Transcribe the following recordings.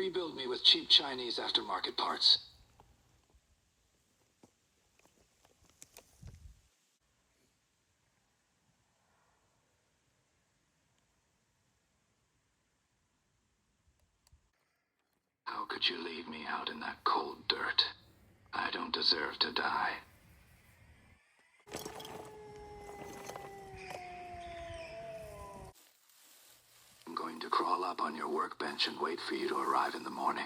rebuild me with cheap Chinese aftermarket parts. How could you leave me out in that cold dirt? I don't deserve to die. I'm going to crawl up on your workbench and wait for you to arrive in the morning.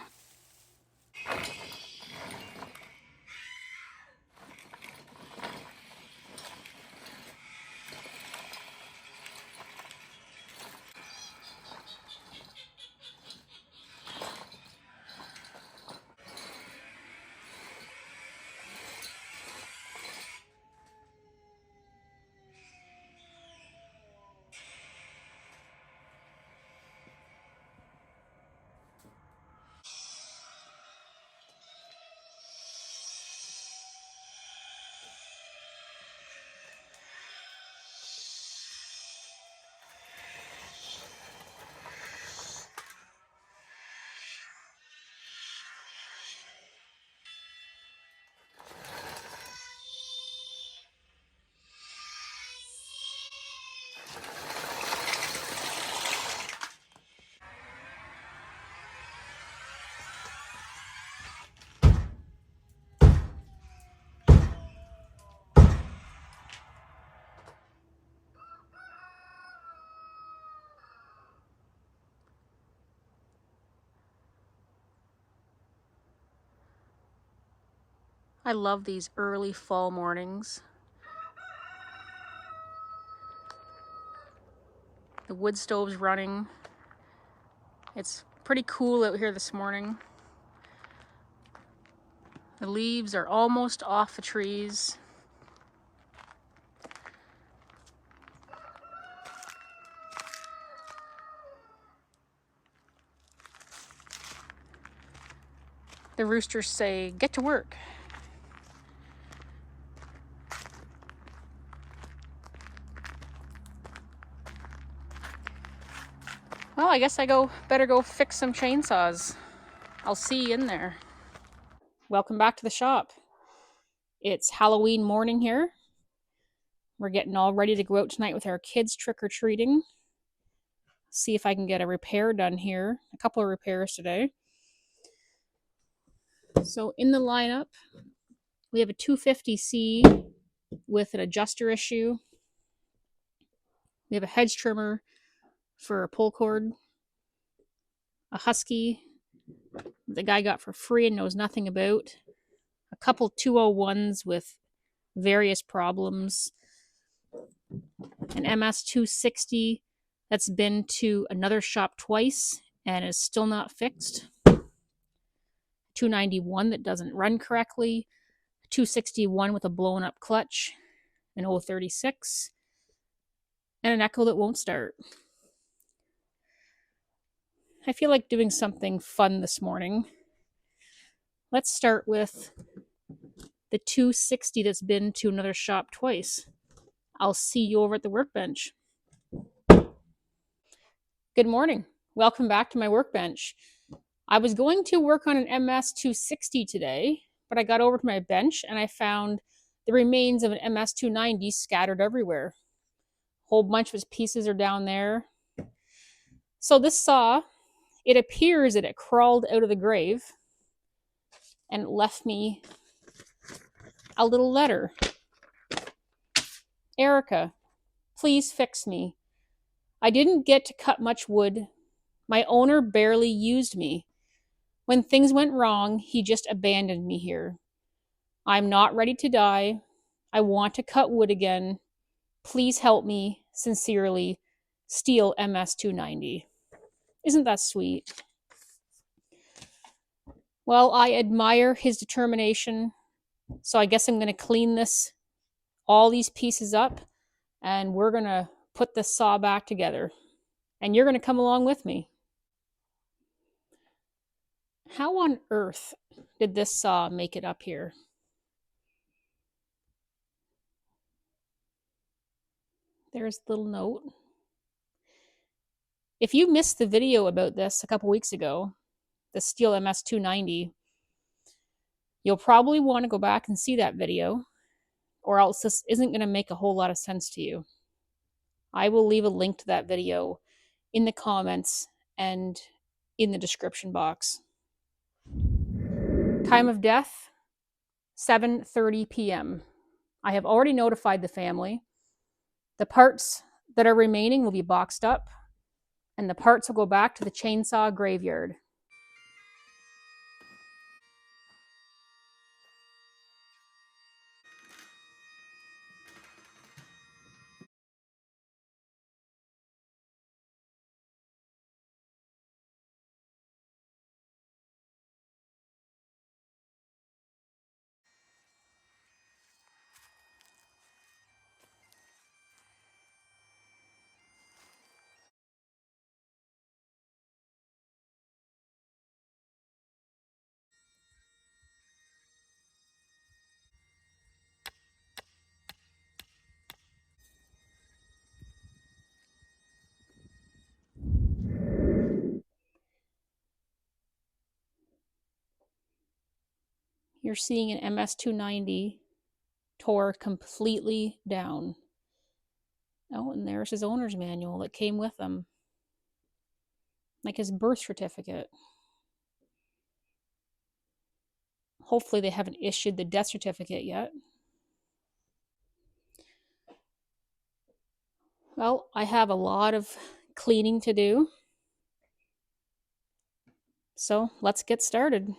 I love these early fall mornings. The wood stove's running. It's pretty cool out here this morning. The leaves are almost off the trees. The roosters say, "Get to work." Well, I guess better go fix some chainsaws. I'll see you in there. Welcome back to the shop. It's Halloween morning here. We're getting all ready to go out tonight with our kids trick-or-treating. See if I can get a repair done here. A couple of repairs today. So in the lineup, we have a 250C with an adjuster issue. We have a hedge trimmer for a pull cord. A Husky the guy got for free and knows nothing about. A couple 201s with various problems. An MS 260 that's been to another shop twice and is still not fixed. 291 that doesn't run correctly. 261 with a blown up clutch. An 036. And an Echo that won't start. I feel like doing something fun this morning. Let's start with the 260 that's been to another shop twice. I'll see you over at the workbench. Good morning. Welcome back to my workbench. I was going to work on an MS 260 today, but I got over to my bench and I found the remains of an MS 290 scattered everywhere. A whole bunch of its pieces are down there. So this saw, it appears that it crawled out of the grave and left me a little letter. Erica, please fix me. I didn't get to cut much wood. My owner barely used me. When things went wrong, he just abandoned me here. I'm not ready to die. I want to cut wood again. Please help me. Sincerely, Stihl MS 290. Isn't that sweet? Well, I admire his determination. So I guess I'm going to clean all these pieces up, and we're going to put the saw back together. And you're going to come along with me. How on earth did this saw make it up here? There's a little note. If you missed the video about this a couple weeks ago, the Stihl MS 290, you'll probably want to go back and see that video, or else this isn't going to make a whole lot of sense to you. I will leave a link to that video in the comments and in the description box. Time of death, 7:30 p.m. I have already notified the family. The parts that are remaining will be boxed up, and the parts will go back to the chainsaw graveyard. You're seeing an MS290 tore completely down. Oh, and there's his owner's manual that came with him, like his birth certificate. Hopefully they haven't issued the death certificate yet. Well, I have a lot of cleaning to do, so let's get started.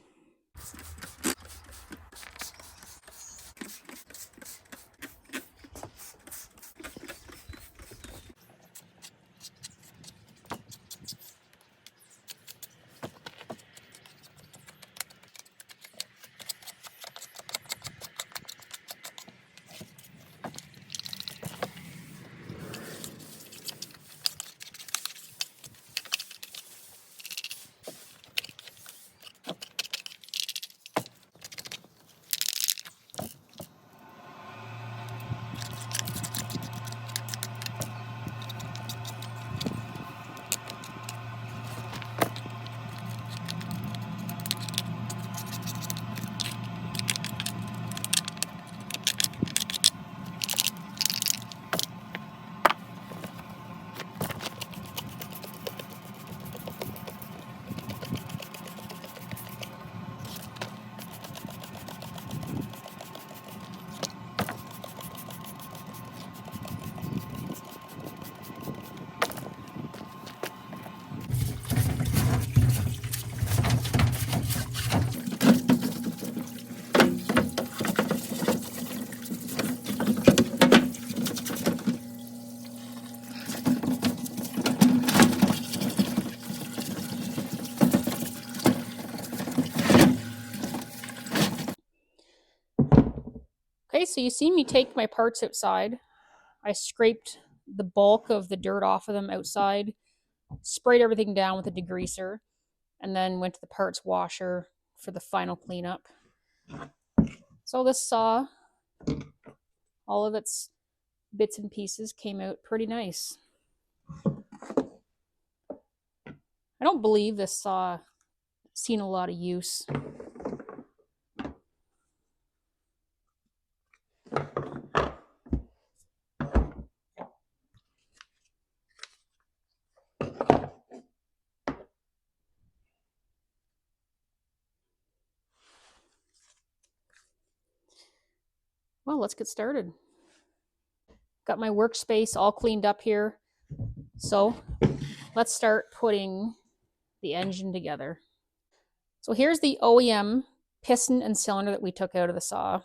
Okay, so you see me take my parts outside. I scraped the bulk of the dirt off of them outside, sprayed everything down with a degreaser, and then went to the parts washer for the final cleanup. So this saw, all of its bits and pieces came out pretty nice. I don't believe this saw seen a lot of use. Well, let's get started. Got my workspace all cleaned up here. So let's start putting the engine together. So here's the OEM piston and cylinder that we took out of the saw.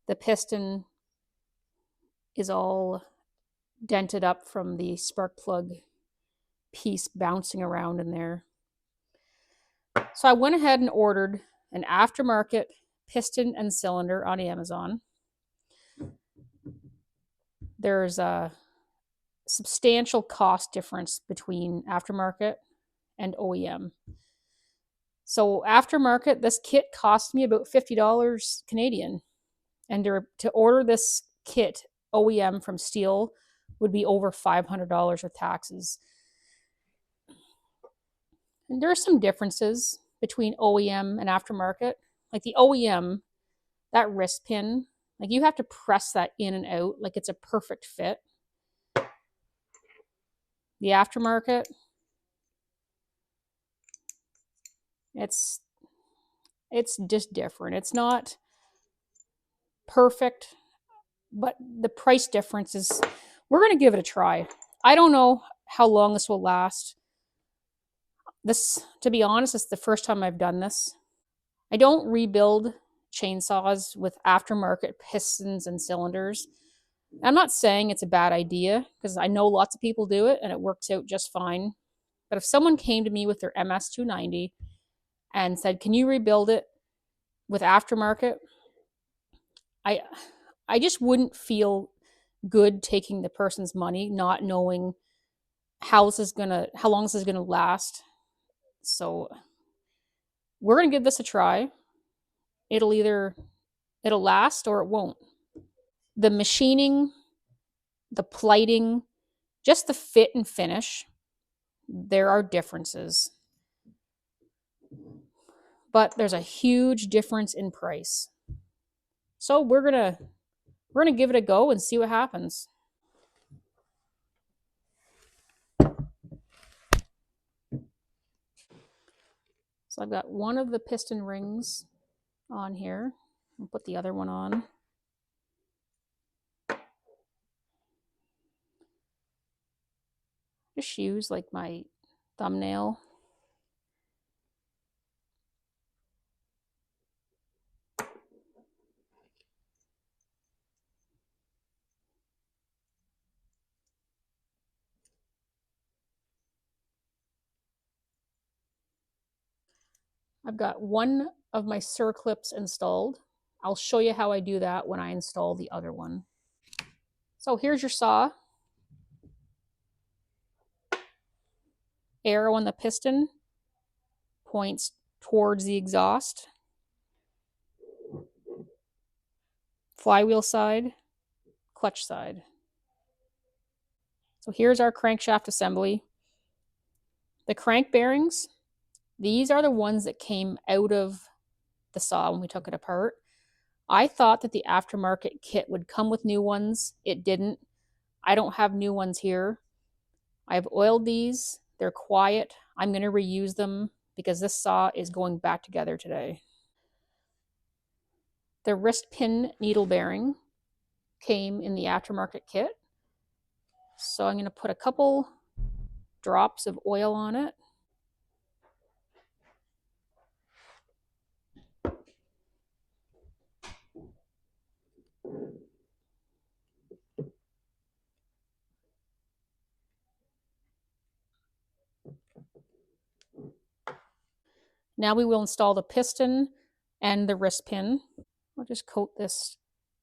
The piston is all dented up from the spark plug piece bouncing around in there. So I went ahead and ordered an aftermarket piston and cylinder on Amazon. There's a substantial cost difference between aftermarket and OEM. So aftermarket, this kit cost me about $50 Canadian. And to order this kit OEM from Stihl would be over $500 with taxes. And there are some differences between OEM and aftermarket. Like the OEM, that wrist pin, like you have to press that in and out like it's a perfect fit. The aftermarket, it's just different. It's not perfect, but the price difference is, we're going to give it a try. I don't know how long this will last. This, to be honest, is the first time I've done this. I don't rebuild chainsaws with aftermarket pistons and cylinders. I'm not saying it's a bad idea because I know lots of people do it and it works out just fine. But if someone came to me with their MS 290 and said, "Can you rebuild it with aftermarket?" I I just wouldn't feel good taking the person's money, not knowing how long this is gonna last. So we're gonna give this a try. It'll last or it won't. The machining, the plighting, just the fit and finish, there are differences. But there's a huge difference in price. So we're gonna give it a go and see what happens. So I've got one of the piston rings on here. I'll put the other one on. Just use like my thumbnail. I've got one of my circlips installed. I'll show you how I do that when I install the other one. So here's your saw. Arrow on the piston points towards the exhaust. Flywheel side, clutch side. So here's our crankshaft assembly. The crank bearings, these are the ones that came out of the saw when we took it apart. I thought that the aftermarket kit would come with new ones. It didn't. I don't have new ones here. I've oiled these. They're quiet. I'm going to reuse them because this saw is going back together today. The wrist pin needle bearing came in the aftermarket kit. So I'm going to put a couple drops of oil on it. Now we will install the piston and the wrist pin. I'll just coat this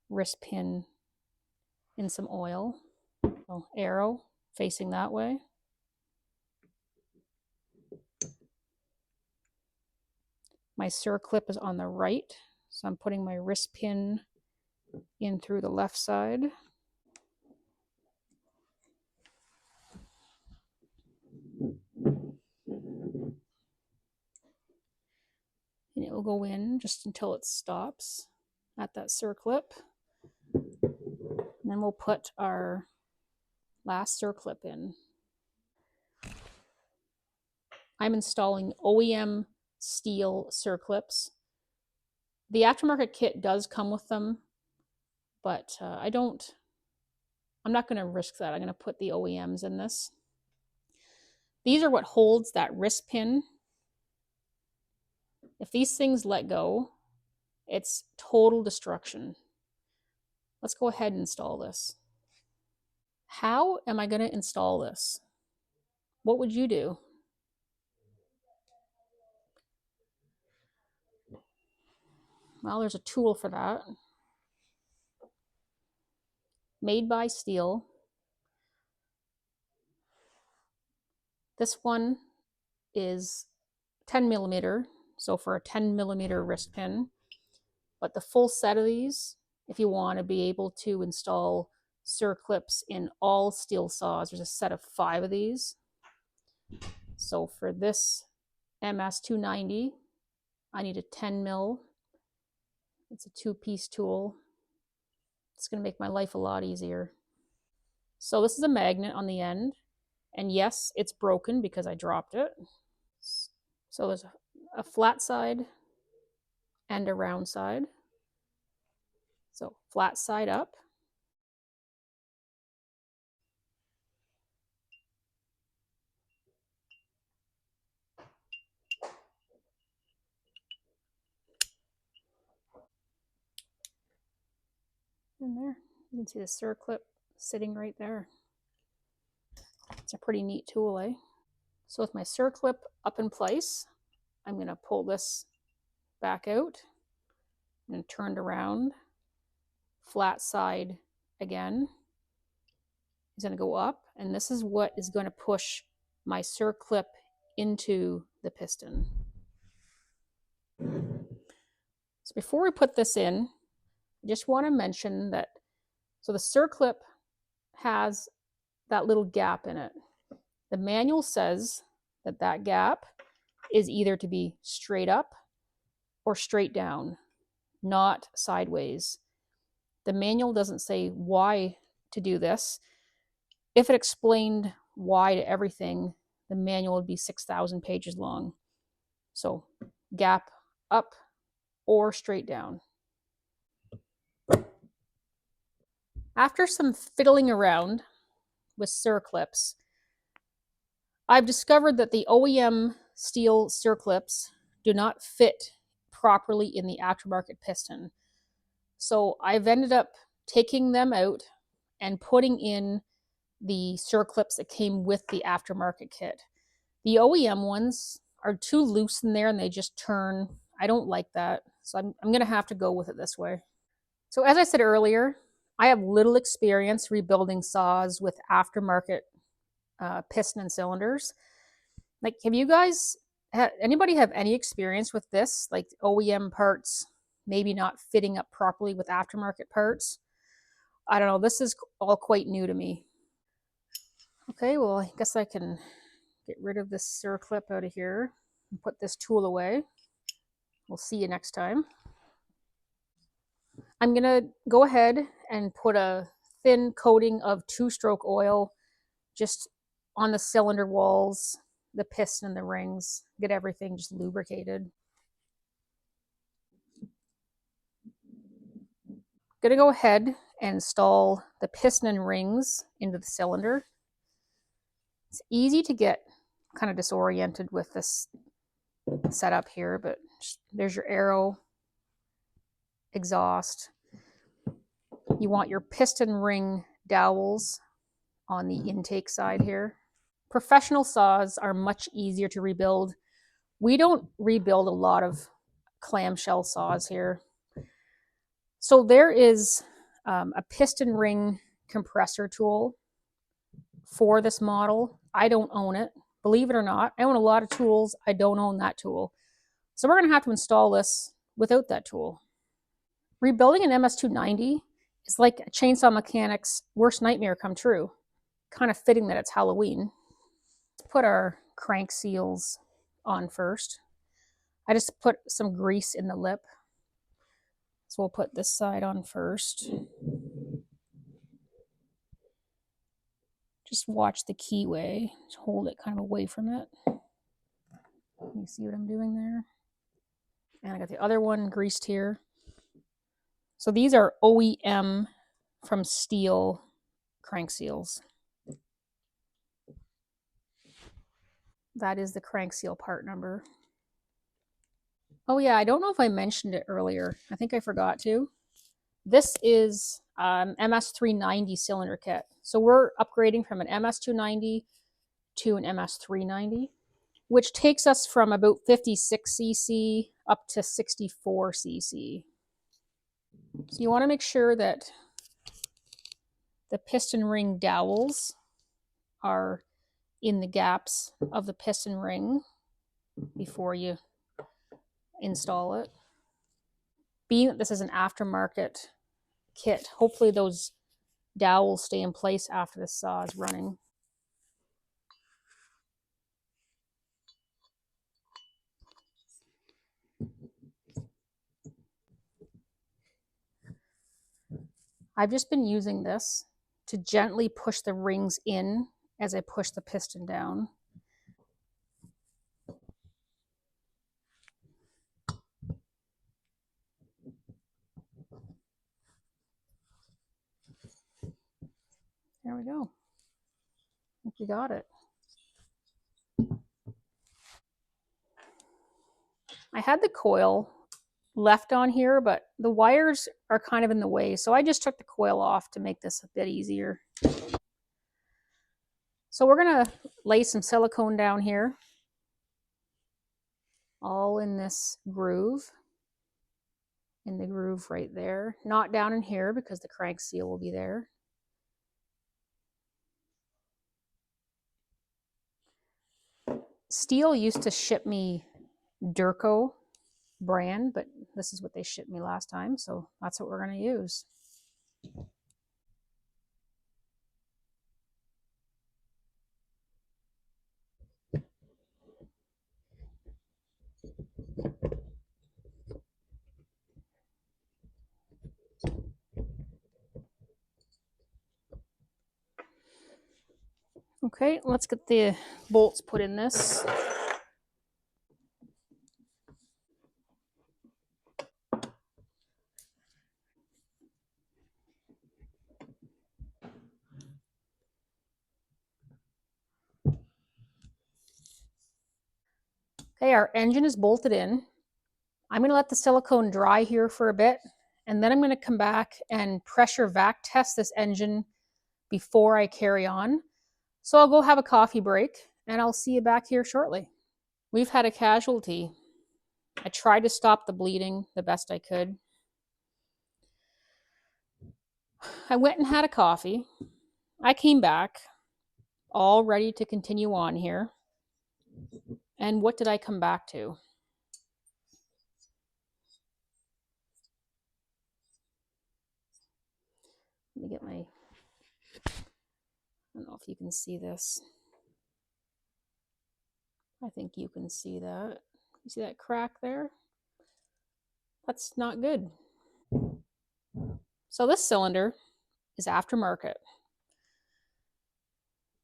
wrist pin in some oil. So arrow facing that way. My circlip is on the right, so I'm putting my wrist pin in through the left side. And it will go in just until it stops at that circlip. And then we'll put our last circlip in. I'm installing OEM Stihl circlips. The aftermarket kit does come with them, but I'm not going to risk that. I'm going to put the OEMs in this. These are what holds that wrist pin. If these things let go, it's total destruction. Let's go ahead and install this. How am I going to install this? What would you do? Well, there's a tool for that. Made by Stihl. This one is 10 millimeter, so for a 10 millimeter wrist pin. But the full set of these, if you want to be able to install circlips in all Stihl saws, there's a set of 5 of these. So for this MS 290. I need a 10 mil. It's a 2-piece tool. It's going to make my life a lot easier. So this is a magnet on the end. And yes, it's broken because I dropped it. So there's a flat side and a round side. So flat side up. In there, you can see the circlip sitting right there. It's a pretty neat tool, eh? So with my circlip up in place, I'm going to pull this back out and turn it around. Flat side again is going to go up, and this is what is going to push my circlip into the piston. So before we put this in, I just want to mention that, so the circlip has that little gap in it. The manual says that that gap is either to be straight up or straight down, not sideways. The manual doesn't say why to do this. If it explained why to everything, the manual would be 6,000 pages long. So gap up or straight down. After some fiddling around with circlips, I've discovered that the OEM Stihl circlips do not fit properly in the aftermarket piston. So I've ended up taking them out and putting in the circlips that came with the aftermarket kit. The OEM ones are too loose in there and they just turn. I don't like that. So I'm going to have to go with it this way. So as I said earlier, I have little experience rebuilding saws with aftermarket piston and cylinders. Like, have you guys, anybody have any experience with this? Like OEM parts maybe not fitting up properly with aftermarket parts? I don't know. This is all quite new to me. Okay, well, I guess I can get rid of this circlip out of here and put this tool away. We'll see you next time. I'm going to go ahead and put a thin coating of 2-stroke oil just on the cylinder walls, the piston and the rings, get everything just lubricated. Going to go ahead and install the piston and rings into the cylinder. It's easy to get kind of disoriented with this setup here, but there's your arrow, exhaust. You want your piston ring dowels on the intake side here. Professional saws are much easier to rebuild. We don't rebuild a lot of clamshell saws here. So there is a piston ring compressor tool for this model. I don't own it. Believe it or not, I own a lot of tools. I don't own that tool. So we're going to have to install this without that tool. Rebuilding an MS290 is like a chainsaw mechanic's worst nightmare come true. Kind of fitting that it's Halloween. Let's put our crank seals on first. I just put some grease in the lip. So we'll put this side on first. Just watch the keyway. Just hold it kind of away from it. You see what I'm doing there? And I got the other one greased here. So these are OEM from Stihl crank seals. That is the crank seal part number. Oh yeah, I don't know if I mentioned it earlier. I think I forgot to. This is MS390 cylinder kit. So we're upgrading from an MS290 to an MS390, which takes us from about 56 cc up to 64 cc. So you want to make sure that the piston ring dowels are in the gaps of the piston ring before you install it. Being that this is an aftermarket kit, hopefully those dowels stay in place after the saw is running. I've just been using this to gently push the rings in as I push the piston down. There we go. I think we got it. I had the coil left on here, but the wires are kind of in the way, so I just took the coil off to make this a bit easier. So we're gonna lay some silicone down here, all in this groove, in the groove right there. Not down in here because the crank seal will be there. Stihl used to ship me Durco brand, but this is what they shipped me last time, so that's what we're gonna use. Okay, let's get the bolts put in this. Okay, our engine is bolted in. I'm going to let the silicone dry here for a bit, and then I'm going to come back and pressure vac test this engine before I carry on. So I'll go have a coffee break, and I'll see you back here shortly. We've had a casualty. I tried to stop the bleeding the best I could. I went and had a coffee. I came back, all ready to continue on here. And what did I come back to? Let me get my, I don't know if you can see this. I think you can see that. You see that crack there? That's not good. So this cylinder is aftermarket.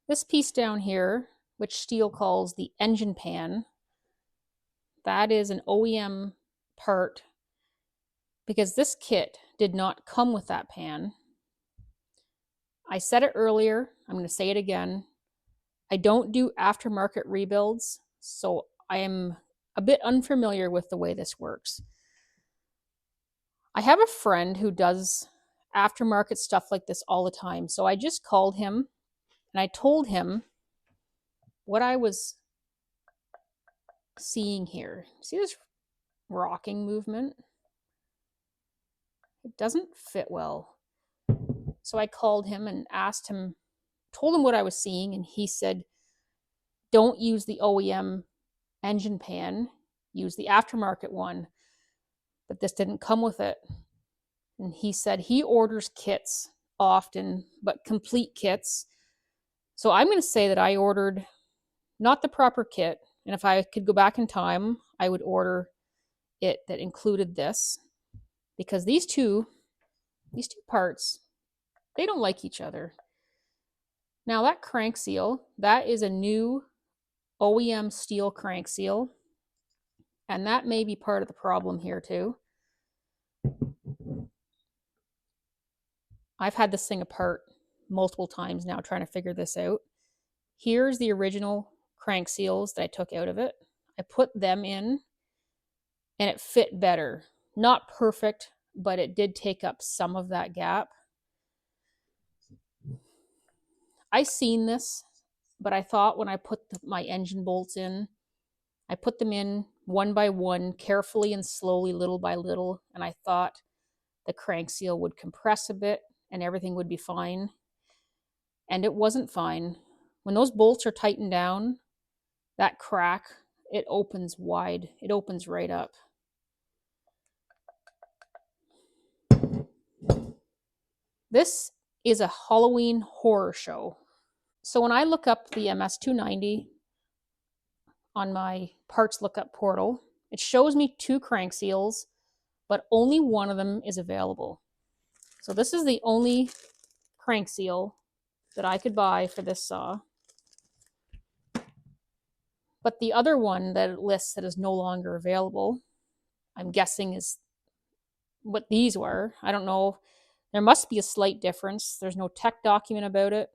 This piece down here, which Stihl calls the engine pan, that is an OEM part because this kit did not come with that pan. I said it earlier, I'm going to say it again. I don't do aftermarket rebuilds, so I am a bit unfamiliar with the way this works. I have a friend who does aftermarket stuff like this all the time, so I just called him and I told him what I was seeing here. See this rocking movement? It doesn't fit well. So I called him and asked him, told him what I was seeing, and he said, don't use the OEM engine pan, use the aftermarket one. But this didn't come with it. And he said he orders kits often, but complete kits. So I'm going to say that I ordered not the proper kit. And if I could go back in time, I would order it that included this. Because these two parts, they don't like each other. Now that crank seal, that is a new OEM Stihl crank seal. And that may be part of the problem here too. I've had this thing apart multiple times now trying to figure this out. Here's the original crank seals that I took out of it. I put them in and it fit better. Not perfect, but it did take up some of that gap. I seen this, but I thought when I put my engine bolts in, I put them in one by one, carefully and slowly, little by little, and I thought the crank seal would compress a bit and everything would be fine. And it wasn't fine. When those bolts are tightened down, that crack, it opens wide. It opens right up. This is a Halloween horror show. So when I look up the MS290 on my parts lookup portal, it shows me 2 crank seals, but only one of them is available. So this is the only crank seal that I could buy for this saw. But the other one that it lists that is no longer available, I'm guessing is what these were. I don't know. There must be a slight difference. There's no tech document about it.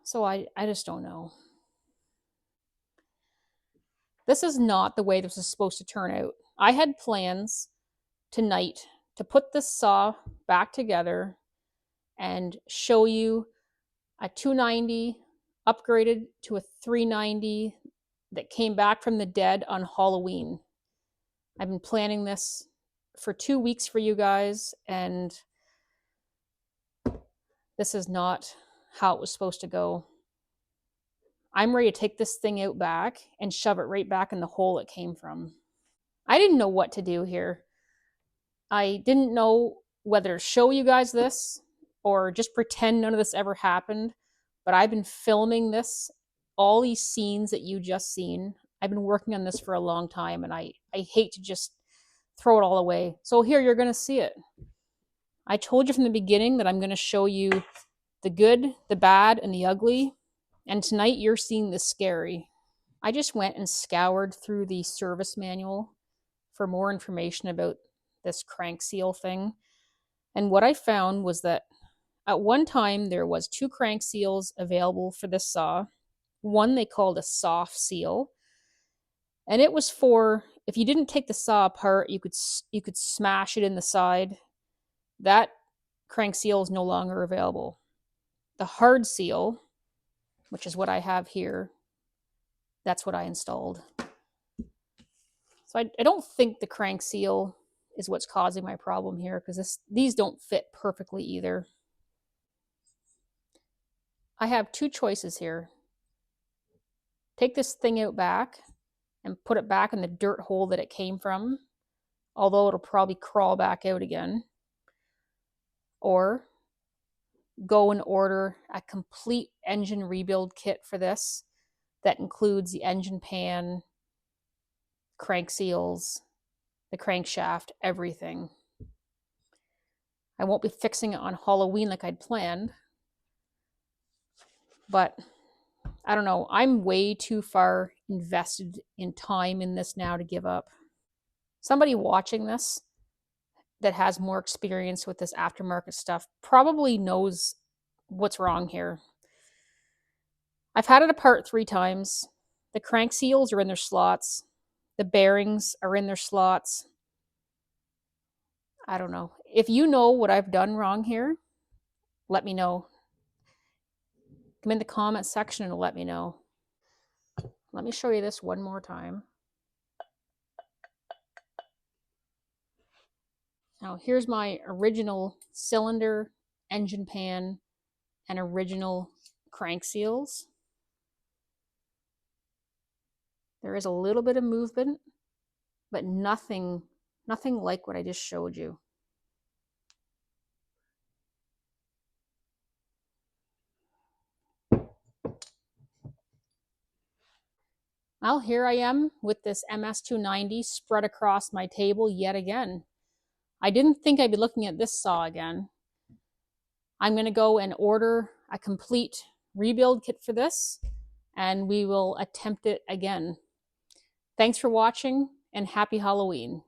So I just don't know. This is not the way this is supposed to turn out. I had plans tonight to put this saw back together and show you a 290 upgraded to a 390 that came back from the dead on Halloween. I've been planning this for 2 weeks for you guys, and this is not how it was supposed to go. I'm ready to take this thing out back and shove it right back in the hole it came from. I didn't know what to do here. I didn't know whether to show you guys this or just pretend none of this ever happened. But I've been filming this, all these scenes that you just seen. I've been working on this for a long time, and I hate to just throw it all away. So here, you're going to see it. I told you from the beginning that I'm going to show you the good, the bad, and the ugly. And tonight you're seeing the scary. I just went and scoured through the service manual for more information about this crank seal thing. And what I found was that at one time there was 2 crank seals available for this saw. One they called a soft seal. And it was for, if you didn't take the saw apart, you could smash it in the side. That crank seal is no longer available. The hard seal, which is what I have here, that's what I installed. So I don't think the crank seal is what's causing my problem here, because these don't fit perfectly either. I have 2 choices here. Take this thing out back and put it back in the dirt hole that it came from, although it'll probably crawl back out again. Or go and order a complete engine rebuild kit for this that includes the engine pan, crank seals, the crankshaft, everything. I won't be fixing it on Halloween like I'd planned, but I don't know. I'm way too far invested in time in this now to give up. Somebody watching this that has more experience with this aftermarket stuff probably knows what's wrong here. I've had it apart 3 times. The crank seals are in their slots. The bearings are in their slots. I don't know. If you know what I've done wrong here, let me know. Come in the comment section and let me know. Let me show you this one more time. Now here's my original cylinder, engine pan, and original crank seals. There is a little bit of movement, but nothing like what I just showed you. Well, here I am with this MS290 spread across my table yet again. I didn't think I'd be looking at this saw again. I'm going to go and order a complete rebuild kit for this, and we will attempt it again. Thanks for watching, and happy Halloween.